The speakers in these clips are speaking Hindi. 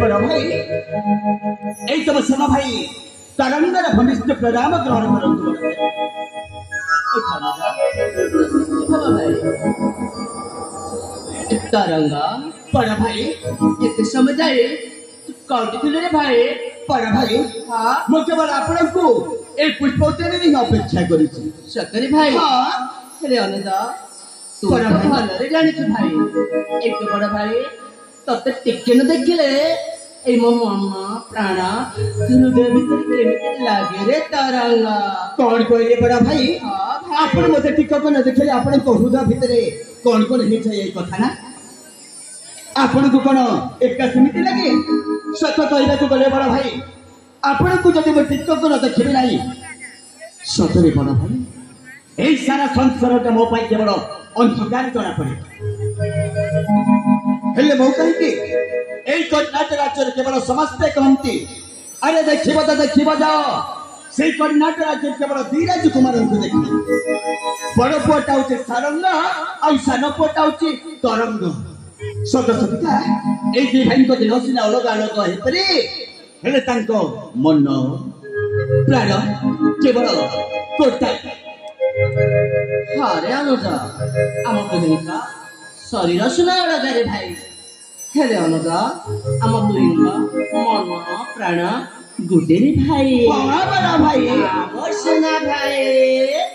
बड़ा भाई एक तो समा भाई तरंगर भविष्य प्रणाम ग्रहण करंतु तरंगा बड़ा भाई एते समुदाय कौन रे भाई बड़ा भाई हाँ मैं केवल आपण को एक पुष्पोत्तरी ही अपेक्षा करी सतरे भाई हाँ रे अनुदा तू बड़ा तो भाई। भलरे जानिछ भाई एक बड़ा भाई तते टिके न देखिले ए मो मामा प्राणा हृदय भीतर केमिति लागे रे तरंगा कौन कहले बड़ा भाई हाँ भाई आपण मते टिकक न देखले आपण को हृदय भितरे कौन कौन हे छै ए कथा ना आपण को कोन एका समिति लागे सत कहबा को गले बड़ा भाई आपण को जदि मैं टिकक न देखबे नाही सतरे बड़ा भाई ए सारा संसार मो पाई केवल अंधकार जना पड़े हेले मो कहि के ए कर्नाटक राज्य केवल समस्त कहंती अरे देखिबो तो देखिबो जाओ से कर्नाटक राज्य केवल धीराज कुमार को देखि बड़ पुआटा होचे सारंग आ सान पुआटा होचे तरंग सत सतिका ए दी भाई को दिन सिना अलग अलग हेतरे हेले तांको मन प्राण केवल कोटा हाँ रे अनुजा आम दुईका शरीर सुना अलगा रे भाई हेले अनुजा आम दुईका मन प्राण गुटे रे भाई हाँ बड़ा भाई आम सुना भाई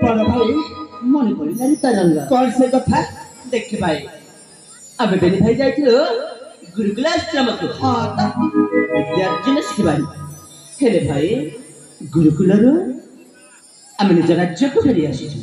बड़ा भाई मन पड़ेगा रे तरंगा कौन से कथा देख भाई अब बेनी भाई जाइथिलो गुरुकुल आश्रम को हाँ तो विद्यार्थी ने शिखबारी हेले भाई गुरुकुल रो आमे निज राज्य को फेरी आसी